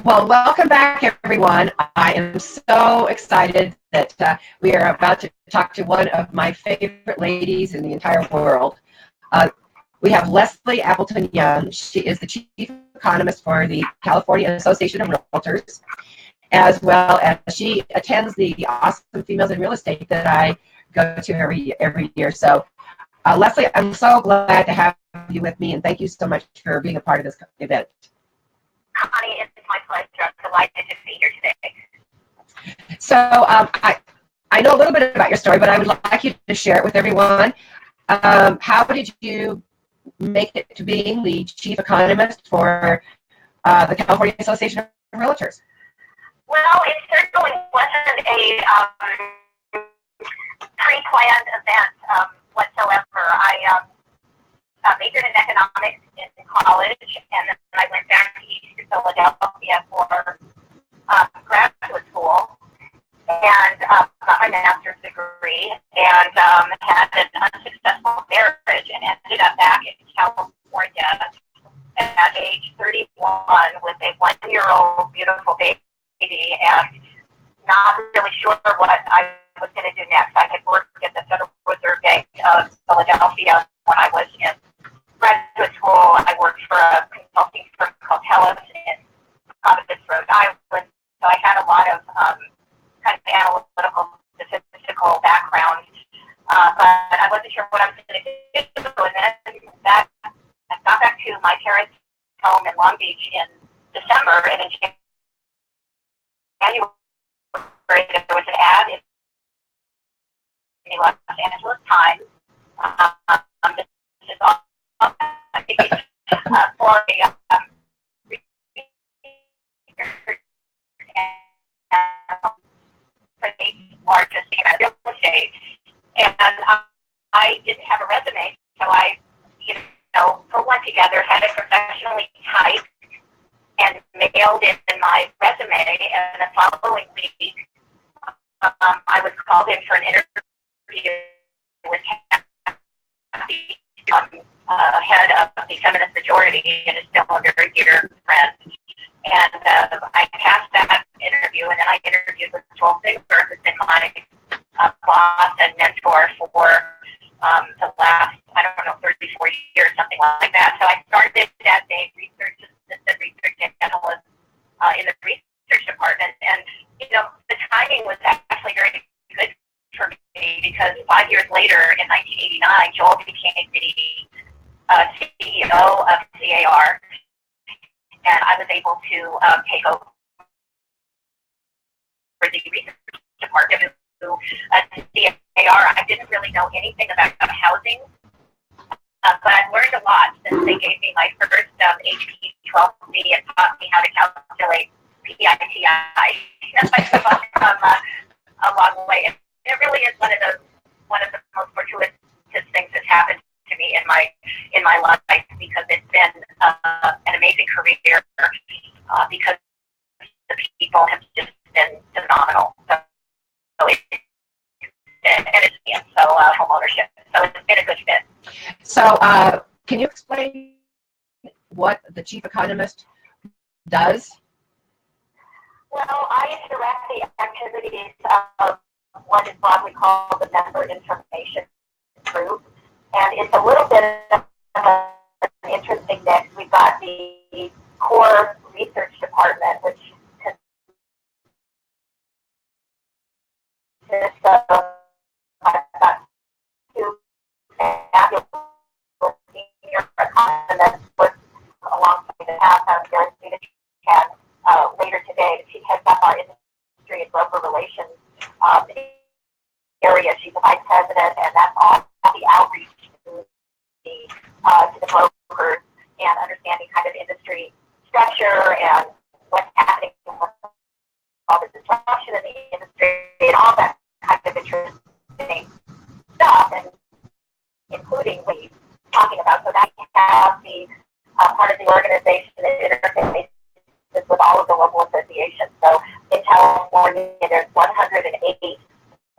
Well, welcome back, everyone. I am so excited that we are about to talk to one of my favorite ladies in the entire world. Uh, we have Leslie Appleton-Young. She is the chief economist for the California Association of Realtors, as well as she attends the Awesome Females in Real Estate that I go to every year. So, Leslie, I'm so glad to have you with me, and thank you so much for being a part of this event. Connie, it's my pleasure. I'm delighted to be here today. So I know a little bit about your story, but I would like you to share it with everyone. How did you make it to being the chief economist for the California Association of Realtors? Well, it certainly wasn't a pre-planned event whatsoever. I majored in economics in college, and then I went back to East Philadelphia for graduate school, and got my master's degree, and had an unsuccessful marriage, and ended up back in California at age 31 with a 1-year-old beautiful baby, and not really sure what I was going to do next. I had worked at the Federal Reserve Bank of Philadelphia when I was in graduate school. I worked for a consulting firm called Hellas in Providence, Rhode Island. So I had a lot of kind of analytical, statistical background, but I wasn't sure what I was going to do. And then I got back to my parents' home in Long Beach in December, and in January there was an ad in the Los Angeles Times. This is all for the largest real estate, and I didn't have a resume, so I, put one together, had it professionally typed, and mailed in my resume. And the following week, I was called in for an interview with Kathy, head of the Feminist Majority, and is still a very dear friend. And I passed that interview, and then I interviewed with Joel Sigler, who's been my boss and mentor for the last, 34 years, something like that. So I started as a assistant research analyst in the research department, and the timing was actually very good for me, because 5 years later, in 1989, Joel became the CEO of CAR, and I was able to take over the research department. CAR, I didn't really know anything about housing, but I've learned a lot since they gave me my first HP 12B and taught me how to calculate PITI. I've come a long way. And it really is one of the most fortuitous things that's happened to me in my life, because it's been an amazing career, because the people have just been phenomenal. Home ownership. So it's been a good fit. So can you explain what the chief economist does? Well, I direct the activities of what is broadly called the Member Information Group, and it's a little bit of an interesting mix. We've got the core research department, which consists of about 2 fabulous senior economists with alongside the path of guarantee that she had later today. She heads up our industry and broker relations area. She's the vice president, and that's all the outreach to the brokers and understanding kind of industry structure and what's happening with all the disruption in the industry and all that kind of interesting stuff, and including what you're talking about. So that you have the part of the organization that interfaces with all of the local associations. So in California, there's 108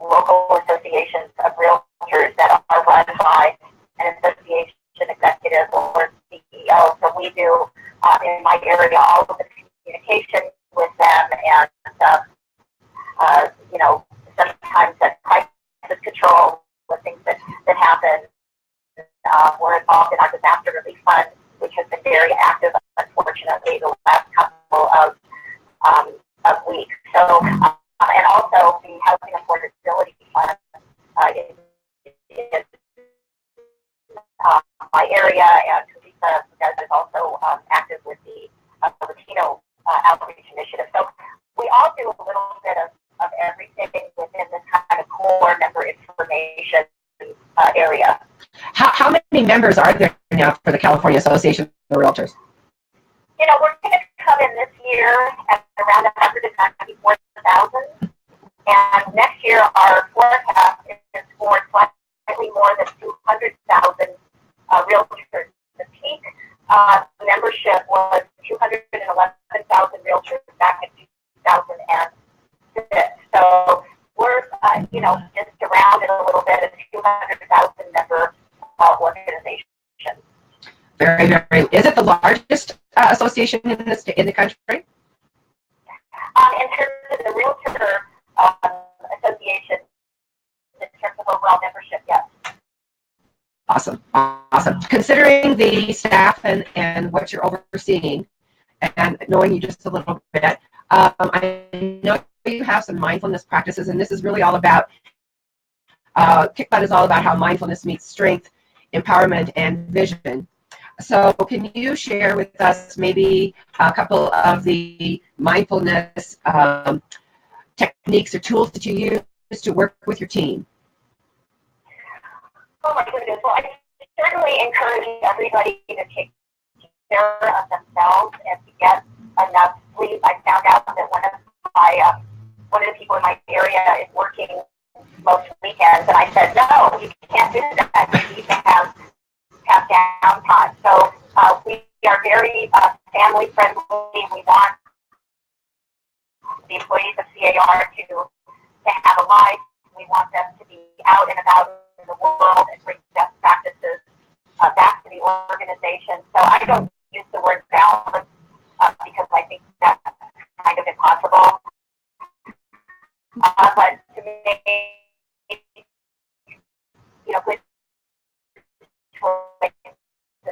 local associations of realtors that are run by an association executive or CEO. So we do, in my area, all of the communication with them, and sometimes that crisis control with things that happen. We're involved in our disaster relief fund, which has been very active, unfortunately, the last couple of weeks. So, and also the housing affordability fund is my area, and Teresa is also active with the Latino outreach initiative. So we all do a little bit of everything within this kind of core member information area. How many members are there now for the California Association of Realtors? We're going to come in this year at around 194,000, and next year our forecast is for slightly more than 200,000 realtors. The peak membership was 211,000 realtors back in 2006. So we're, just around it a little bit, a 200,000 member organization. Very, very. Is it the largest association in the country? In terms of the Realtor Association, in terms of overall membership, yes. Awesome, awesome. Considering the staff and what you're overseeing, and knowing you just a little bit, I know you have some mindfulness practices, and this is really all about, Kickbutt is all about how mindfulness meets strength, empowerment, and vision. So can you share with us maybe a couple of the mindfulness techniques or tools that you use to work with your team? Oh my goodness. Well, I certainly encourage everybody to take care of themselves and to get enough sleep. I found out that one of the people in my area is working most weekends, and I said, no, you can't do that. You need to have downtime. So we are very family friendly. We want the employees of CAR to have a life. We want them to be out and about in the world and bring best practices back to the organization. So I don't use the word balance because I think that's kind of impossible. But to me, good choice to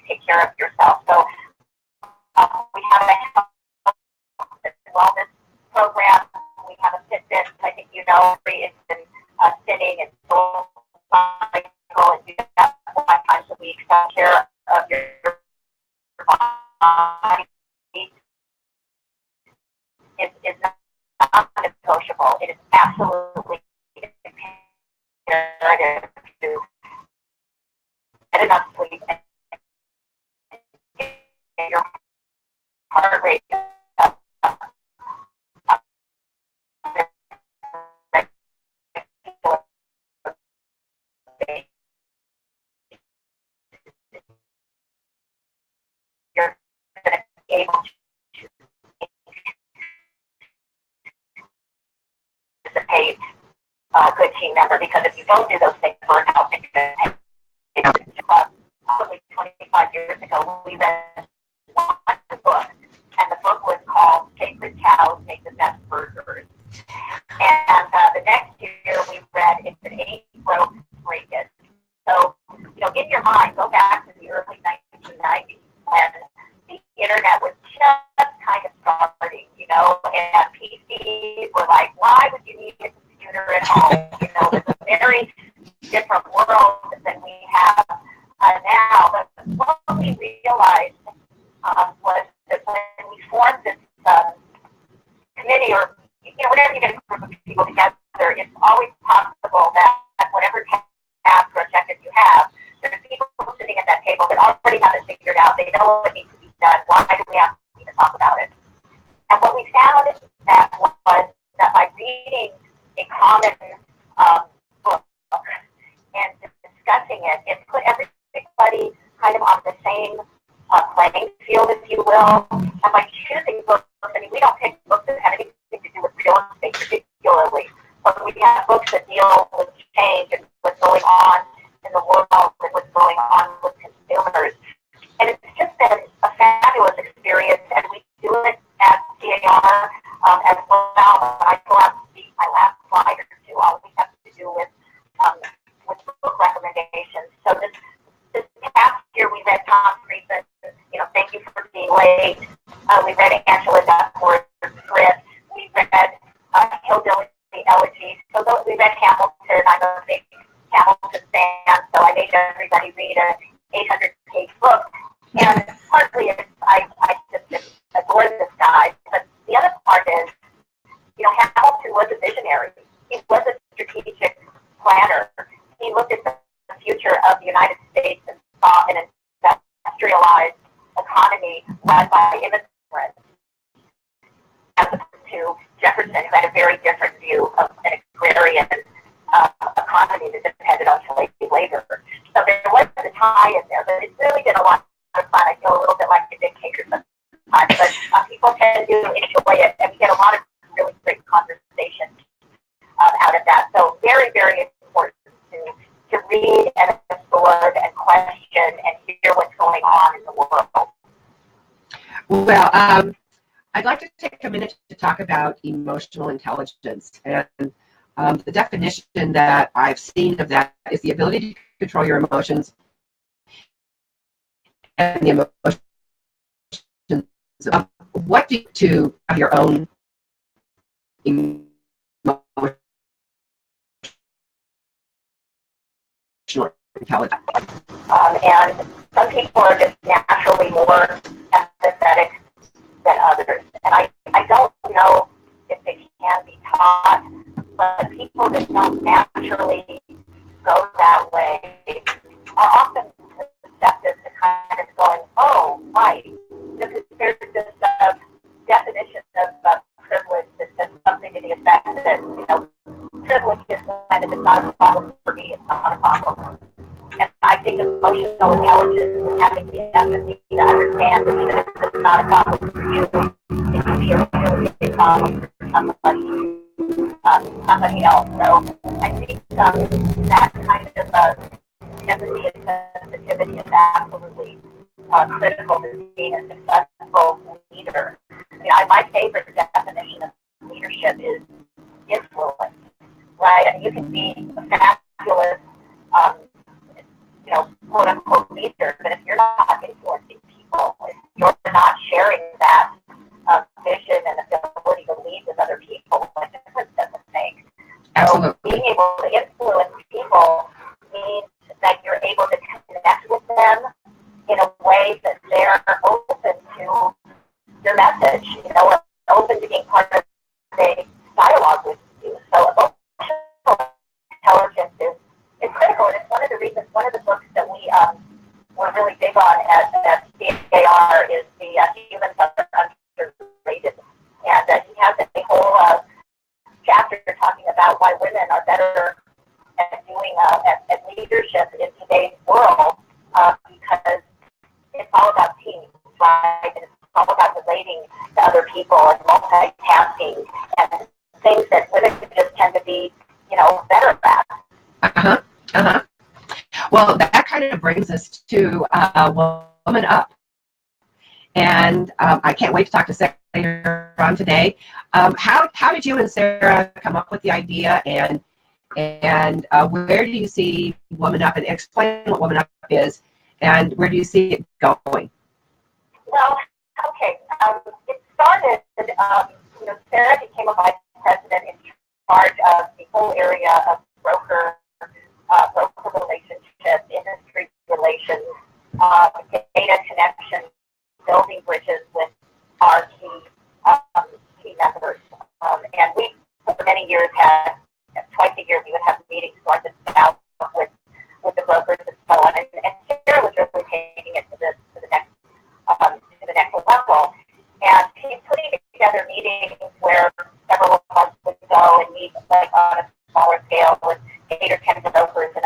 take care of yourself. So we have a wellness program. We have a Fitbit. I think it's been sitting and soul cycle and do that 5 times a week. Take care of your body is not negotiable. It is absolutely imperative to get enough sleep and get your heart rate up. You're going to be able to participate a good team member, because if you don't do those things, burn out. Probably 25 years ago, we read one book, and the book was called Sacred Cows Make the Best Burgers. And the next year we read It's an 8-Broke Break It. So, in your mind, go back to the early 1990s when the internet was just kind of starting, and PCs were like, why would you need a computer at home? It's a very different world than we have now. But what we realized was that when we formed this committee, or whenever you get a group of people together, it's always possible that whatever task or objective you have, there's people sitting at that table that already have it figured out. They know what needs to be done. Why do we have to even talk about it? And what we found that was that by reading a common book and discussing it, it put everybody kind of on the same playing field, if you will. And by choosing books, we don't pick books that have anything to do with real estate particularly, but we have books that deal with change and what's going on in the world and what's going great. We read Angela Duckworth's script. We read Hillbilly Elegy. So we read Hamilton. I'm a big Hamilton fan, so I made everybody read an 800-page book. And partly it's I just adore this guy, but the other part is, Hamilton was a visionary. He was a strategic planner. He looked at the future of the United States and saw an industrialized economy led by immigrants, as opposed to Jefferson, who had a very different view of an agrarian economy that depended on slave labor. So there was a tie in there, but it's really been a lot of fun. I feel a little bit like a dictator sometimes, but people tend to enjoy it, and we get a lot of really great conversation out of that. So very, very important to read and absorb and question and hear what's going on in the world. Well, I'd like to take a minute to talk about emotional intelligence. And the definition that I've seen of that is the ability to control your emotions and the emotions. What do you do to have your own emotional intelligence? And some people are just naturally more empathetic than others. And I don't know if they can be taught, but people that don't naturally go that way are often receptive to kind of going, oh, right. There's this definition of privilege that says something to the effect that, privilege is kind of, it's not a problem for me, it's not a problem. And I think emotional intelligence is having the empathy to understand that even if it's not a problem for you, it can be a really big problem for somebody else. So I think that kind of empathy and sensitivity is absolutely critical to being a successful leader. My favorite definition of leadership is influence, right? And you can be a fabulous quote unquote leader, but if you're not influencing people, if you're not sharing that vision and ability to lead with other people, what difference does it make? Absolutely. So being able to influence people means that you're able to connect with them in a way that they're open to your message, open to being part of a dialogue with you. So emotional intelligence is critical, and it's one of the reasons, one of the books that we're really big on at CAR is the Humans Are Underrated. And he has a whole chapter talking about why women are better at doing at leadership in today's world, because it's all about teams, right? And it's all about relating to other people and multitasking and things that women just tend to be, better at. Well, that kind of brings us to Woman Up. And I can't wait to talk to Sarah later on today. How did you and Sarah come up with the idea, and where do you see Woman Up, and explain what Woman Up is, and where do you see it going? Well, okay. It started, Sarah became a vice president in charge of the whole area of broker relationship, industry relations, data connection, building bridges with our key members. And we, for many years, had twice a year we would have meetings north and south with the brokers and so on. And Sarah was really taking it to the next level. And she's putting together meetings where several of us would go and meet on a smaller scale with 8 or 10 brokers in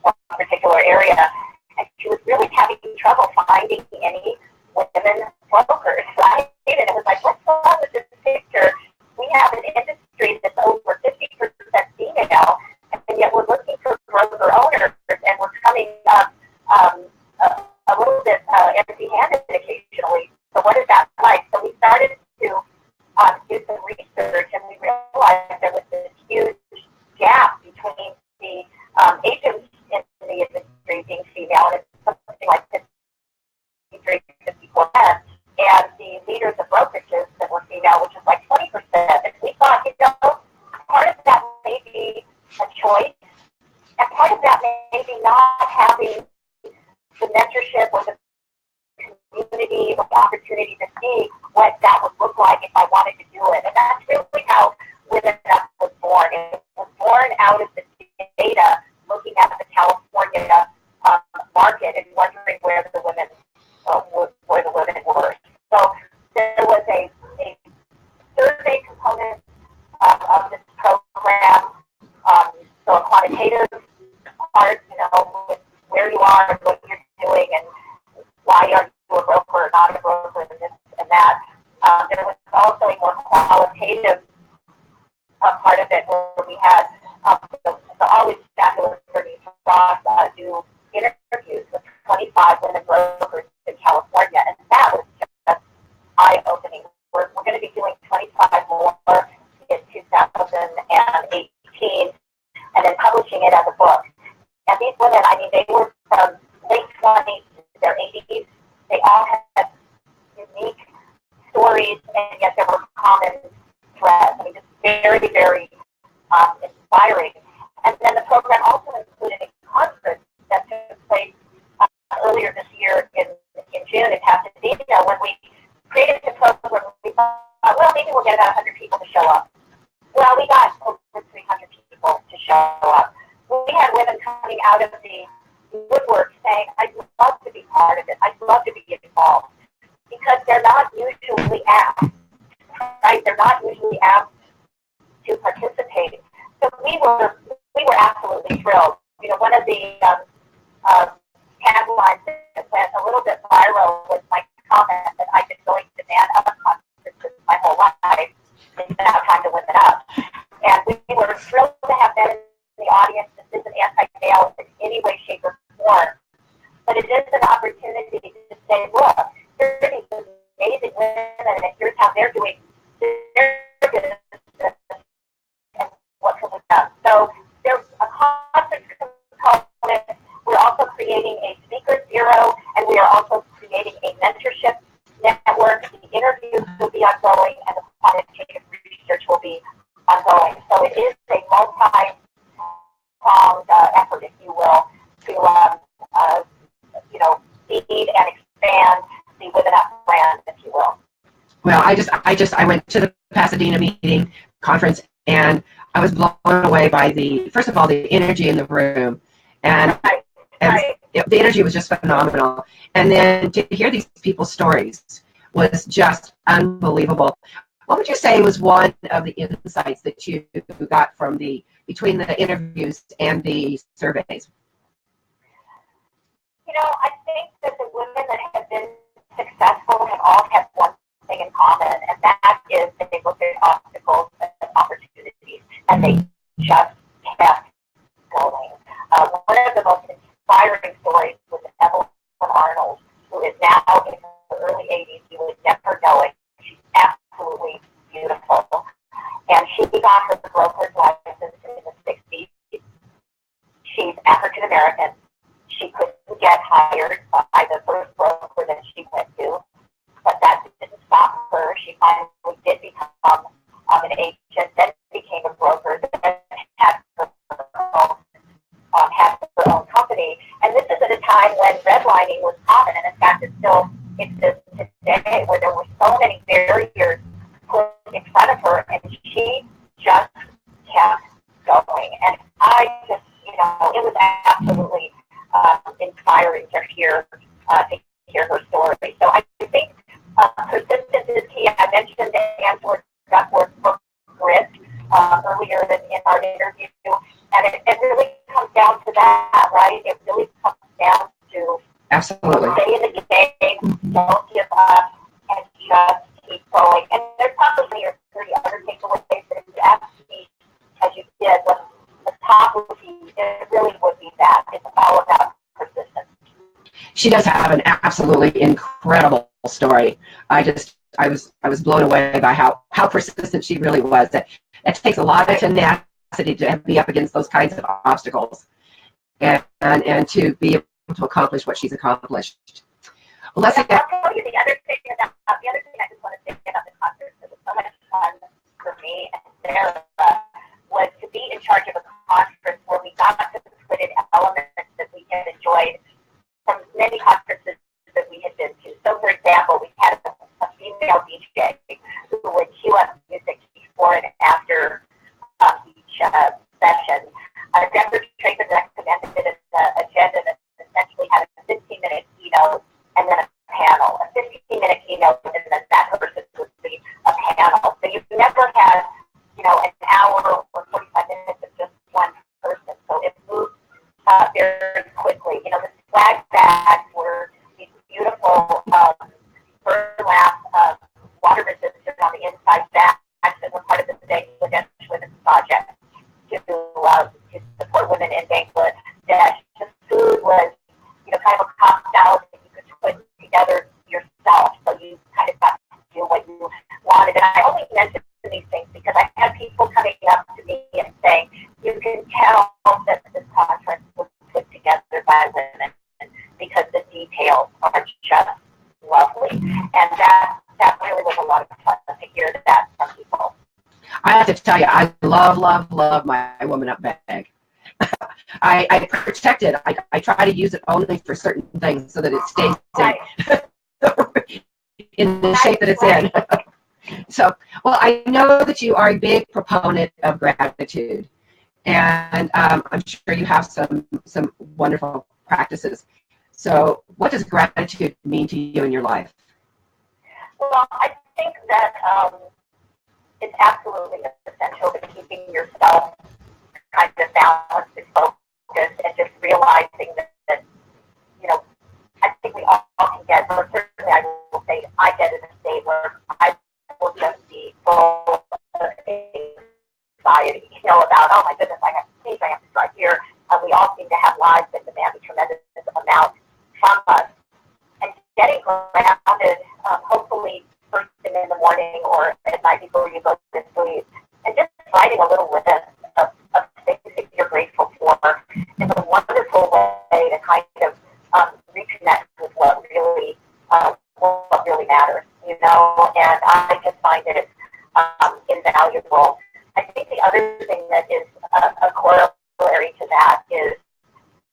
one particular area. And she was really having trouble finding any women brokers, right? And it was like, what's wrong with this picture? We have an industry that's over 50% female, and yet we're looking for broker owners, and we're coming up a little bit empty-handed occasionally. So what is that like? So we started to do some research, and we realized there was this huge gap between the agents in the industry being female, and it's something like 53-54%, part of that may be not having the mentorship or the community or the opportunity to see what that would look like if I wanted to do it. And that's really how Women Up was born. It was born out of the data, looking at the California market and wondering where the women were. So there was a survey component of this program, so a quantitative part, where you are and what you're doing and why are you a broker or not a broker and this and that. There was also a more qualitative part of it where we had the always fabulous Bernice Ross do interviews with 25 women brokers in California, and that was just eye-opening. We're going to be doing 25 more in 2018 and then publishing it as a book. And these women, they were from late 20s to their 80s. They all had unique stories, and yet there were common threads. Just very, very inspiring. And then the program also included a conference that took place earlier this year in June in Pasadena, when we created the program. We thought, well, maybe we'll get about 100 people to show up. Well, we got over 300 people to show up. We had women coming out of the woodwork saying, I'd love to be part of it. I'd love to be involved. Because they're not usually asked, right? They're not usually asked to participate. So we were absolutely thrilled. One of the taglines that went a little bit viral was my comment that I've been going to man up conferences my whole life. It's now time to women up. And we were thrilled to have them in the audience. This isn't anti-male in any way, shape, or form. But it is an opportunity to say, look, here are these amazing women, and here's how they're doing their business, and what can we do. So there's a conference component. We're also creating a speaker zero, and we are also creating a mentorship network. The interviews will be ongoing, and the quantitative research will be ongoing. So it is a multi-pronged effort, if you will, to feed and expand the Women Up brand, if you will. Well, I went to the Pasadena meeting conference, and I was blown away by first of all, the energy in the room, and the energy was just phenomenal. And then to hear these people's stories was just unbelievable. What would you say was one of the insights that you got from between the interviews and the surveys? I think that the women that have been successful have all had one thing in common, and that is that they looked at obstacles and opportunities, and they just kept going. One of the most inspiring stories was Evelyn Arnold, who is now in her early 80s. You would never know it. She's absolutely beautiful. And she got her broker's license in the 60s. She's African American. She couldn't get hired by the first broker that she went to, but that didn't stop her. She finally did become an agent, then became a broker, then had her own company. And this is at a time when redlining was common, and in fact it still exists today, where there were so many barriers put in front of her, and she just kept going. And I just, it was absolutely inspiring to hear her story. So I think persistence is key. I mentioned Angela Duckworth's book, Grit, earlier in our interview, and it really comes down to that, right? It really comes down to absolutely stay in the game, don't give up, and just keep going. And there's probably 30 other takeaways that if you ask me, as you did, what the top would be, it really would be that. It's all about persistence. She does have an absolutely incredible story. I was blown away by how persistent she really was. That it takes a lot of tenacity to be up against those kinds of obstacles, and to be able to accomplish what she's accomplished. Well, let's I'll tell you the other thing I just want to say about the concert that was so much fun for me and Sarah was to be in charge of a conference where we got to feel-good elements that we had enjoyed from many conferences that we had been to. So, for example, we had a female DJ who would cue up music before and after each session. Deborah Traven recommended an agenda that essentially had a 15-minute keynote and then a panel, a 15-minute keynote, and then that person would be a panel. So you never had, an hour or 45 minutes of just one person. So it moved very quickly. The swag bags were these beautiful burlap water resistors on the inside bags that were part of the Bangladesh Women's Project to support women in Bangladesh. The food was, kind of a cocktail that you could put together yourself. So you kind of got to do what you wanted. And I only mention these things because I had people coming up to me and saying, you can tell that this conference was put together by women because the details are just lovely. And that really was a lot of fun to hear that from people. I have to tell you, I love my Woman Up bag. I protect it. I try to use it only for certain things so that it stays in the shape that it's in. So, well, I know that you are a big proponent of gratitude, and I'm sure you have some wonderful practices. So, what does gratitude mean to you in your life? Well, I think that it's absolutely essential to keeping yourself kind of balanced and focused, and just realizing that I think we all can get, or certainly I will say, I get in a state where I will just be full of anxiety, about, oh my goodness, I have to speak, I have to drive here. We all seem to have lives that demand a tremendous amount from us. And getting grounded, hopefully first thing in the morning or at night before you go to sleep, and just writing a little list of things that you're grateful for is a wonderful way to kind of reconnect with what really matters, and I just find it invaluable. I think the other thing that is a corollary to that is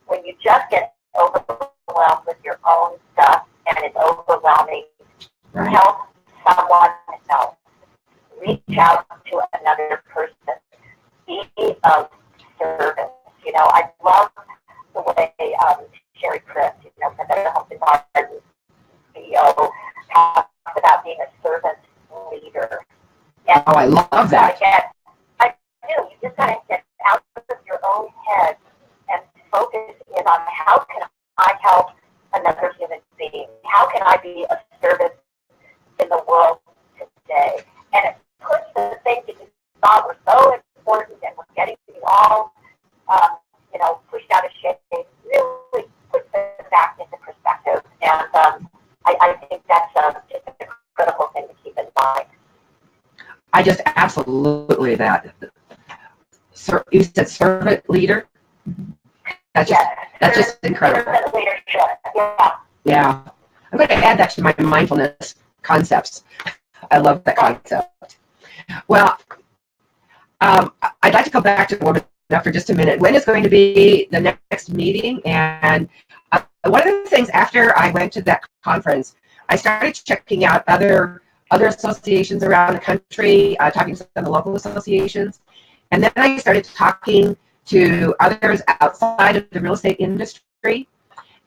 when you just get overwhelmed with your own stuff and it's overwhelming, help someone else. Reach out to another person. Be of service. I love the way Sherry Chris, from the Homes and Gardens CEO, talks about being a servant leader. And I love that. I do. You just got to get out of your own head and focus in on how can I help another human being? How can I be of service in the world today? And it puts the things that you thought were so important and were getting you all, pushed out of shape, really puts it back into perspective. And I think that's just a critical thing to keep in mind. I just absolutely that. You said servant leader? That's just incredible. Servant leadership, yeah. Yeah. I'm going to add that to my mindfulness concepts. I love that concept. Well, I'd like to go back to Woman Up for just a minute. When is going to be the next meeting? And one of the things after I went to that conference, I started checking out other associations around the country, talking to some of the local associations, and then I started talking to others outside of the real estate industry.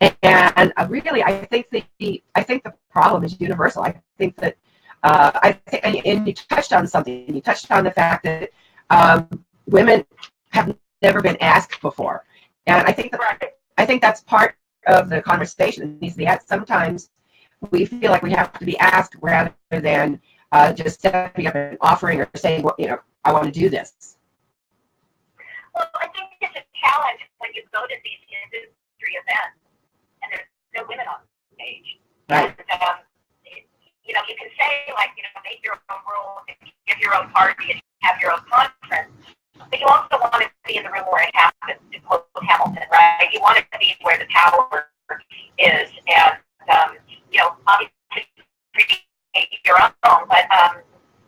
And really, I think the problem is universal. I think that and you touched on something. You touched on the fact that women have never been asked before, and I think that's part of the conversation that needs to be had. Sometimes we feel like we have to be asked rather than just stepping up and offering or saying, well, I want to do this. Well, I think it's a challenge when you go to these industry events and there's no women on stage. Right. And, you can say, make your own rules, give your own party, and have your own conference. But you also want to be in the room where it happens, to quote Hamilton, right? You want it to be where the tower is. And, obviously, create your own, but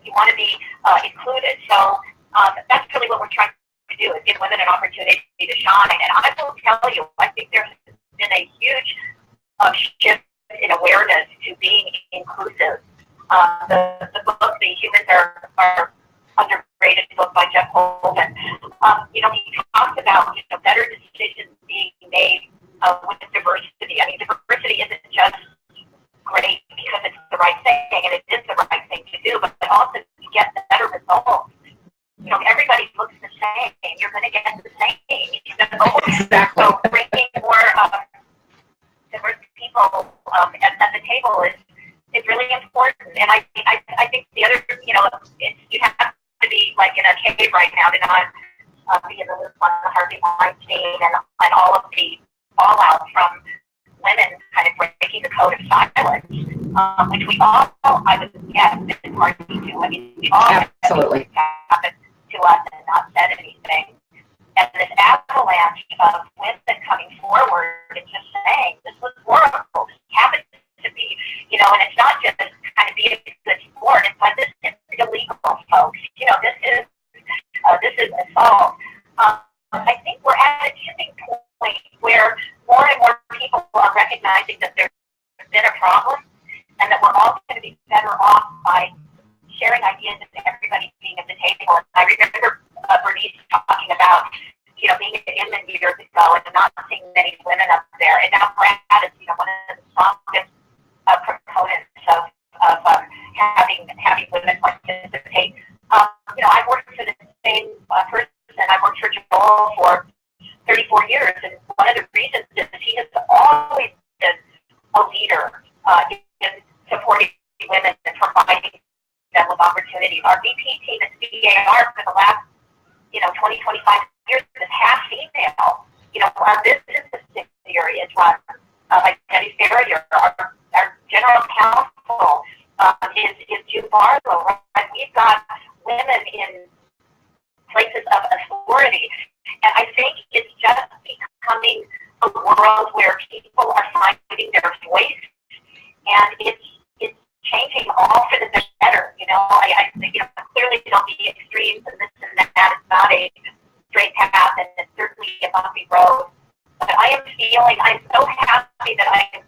you want to be included. So that's really what we're trying to do, give women an opportunity to shine. And I will tell you, I think there's been a huge shift in awareness to being inclusive. The book, The Humans Are Underrated book by Jeff Holden, he talks about better decisions being made with diversity. I mean, diversity isn't just great because it's the right thing, and it is the right thing to do, but also to get better results. Everybody looks the same. You're going to get the same. Exactly. So bringing more diverse people at the table is really important. And I think the other, you have to be like in a cave right now to not be in the loop on the Harvey Weinstein and all of the fallout from women kind of breaking the code of silence, which we all, I would guess, is hard to do. I mean, we all absolutely happened to us and not said anything. And this avalanche of women coming forward and just saying, this was horrible, this happened to me, and it's not just kind of being a good sport, it's like, this is illegal, folks, this is assault. I think we're at a tipping point where more and more people are recognizing that there's been a problem and that we're all going to be better off by sharing ideas and everybody being at the table. And I remember Bernice talking about, being at Inman years ago and not seeing many women up there. And now Brad is, one of the strongest proponents of having women participate. I worked for the same person. I worked for Joel for 34 years, and one of the reasons is he has always been a leader in supporting women and providing them with opportunities. Our VP team at CAR for the last 20, 25 years is half female. Our business subsidiary is run by Debbie Ferrier. Our general counsel is June Barlow. Right? We've got women in places of authority. And I think it's just becoming a world where people are finding their voice, and it's changing all for the better. I clearly don't be extremes and this and that. It's not a straight path, and it's certainly a bumpy road. But I'm so happy that I'm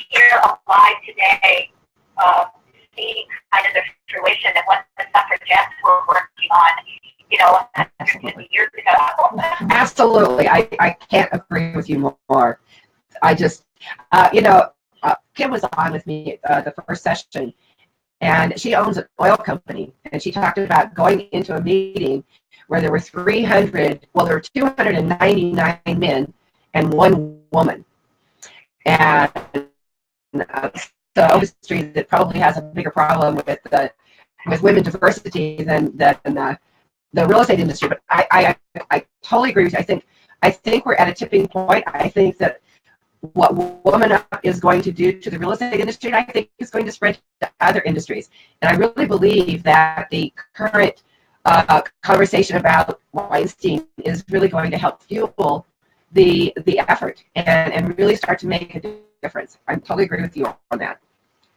here alive today, seeing kind of the fruition of what the suffragettes were working on, 150 years ago. Absolutely. I can't agree with you more. I just, Kim was on with me the first session, and she owns an oil company, and she talked about going into a meeting where there were 299 men and one woman. And the industry that probably has a bigger problem with women diversity than the real estate industry. But I totally agree with you. I think we're at a tipping point. I think that what Woman Up is going to do to the real estate industry, I think is going to spread to other industries. And I really believe that the current conversation about Weinstein is really going to help fuel the effort and really start to make a difference. I totally agree with you on that.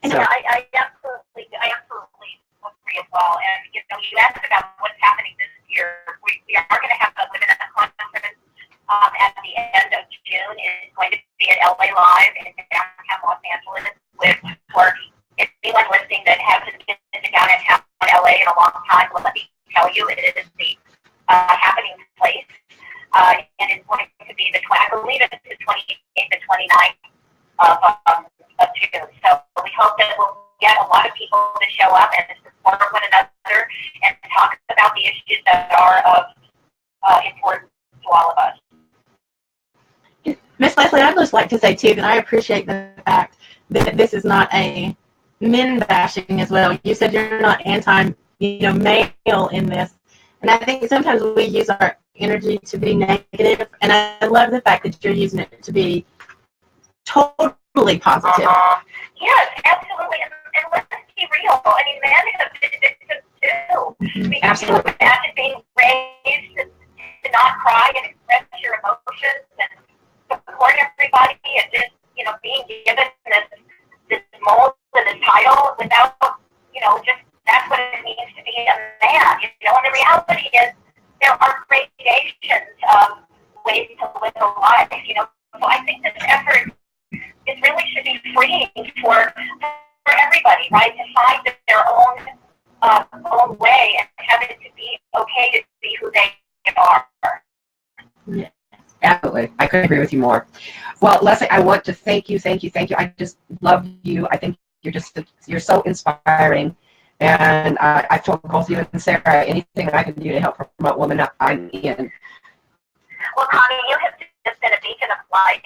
So. I absolutely agree as well. And you asked about what's happening this year. We are going to have a Women at the Conference at the end of June. It's going to be at LA Live in downtown Los Angeles for anyone listening that hasn't been to downtown LA in a long time. Let me tell you, it is the happening place. And it's going to be I believe it's the 28th and 29th of June. So we hope that we'll get a lot of people to show up and support one another and talk about the issues that are of importance to all of us. Miss Leslie, I'd just like to say too that I appreciate the fact that this is not a men bashing as well. You said you're not male in this, and I think sometimes we use our energy to be negative, and I love the fact that you're using it to be totally positive. Yes, absolutely, and let's be real. I mean, men have been victims too. Mm-hmm. Absolutely. Imagine being raised to not cry and express your emotions and support everybody, and just being given this mold and this title without just that's what it means to be a man. And the reality is there are gradations. so I think this effort is really should be freeing for everybody, right? To find their own way and have it to be okay to be who they are. Yeah, absolutely. I couldn't agree with you more. Well, Leslie, I want to thank you. I just love you. I think you're so inspiring. And I told both you and Sarah, anything I can do to help promote women, I'm in. Well, Connie, you have just been a beacon of light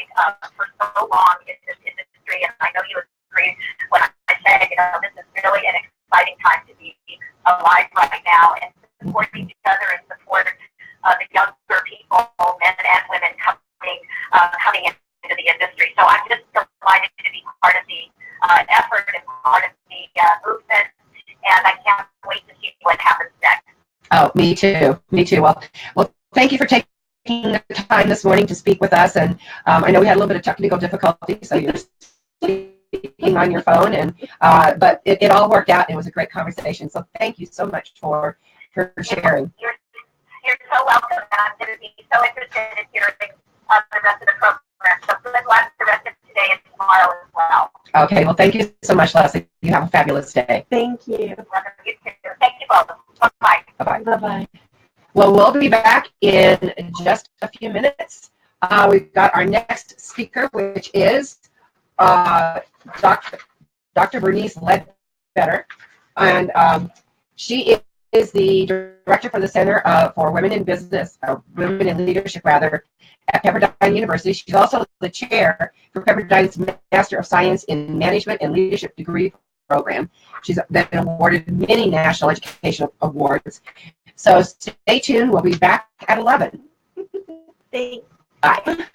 for so long in this industry, and I know you agree when I say, this is really an exciting time to be alive right now and support each other and support the younger people, men and women coming into the industry. So I'm just delighted to be part of the effort and part of the movement, and I can't wait to see what happens next. Oh, me too. Well, thank you for taking the time this morning to speak with us. And I know we had a little bit of technical difficulty, so you're speaking on your phone, and but it all worked out. It was a great conversation. So thank you so much for sharing. You're so welcome. I'm going to be so interested in hearing the rest of the program. So good luck the rest of today and tomorrow as well. Okay. Well, thank you so much, Leslie. You have a fabulous day. Thank you. You too. Thank you both. Bye-bye. Bye-bye. Bye-bye. Well, we'll be back in just a few minutes. We've got our next speaker, which is Dr. Bernice Ledbetter, and she is the director for the Center for Women in Business, Women in Leadership, rather, at Pepperdine University. She's also the chair for Pepperdine's Master of Science in Management and Leadership degree program. She's been awarded many national educational awards. So stay tuned. We'll be back at 11. Thanks. Bye.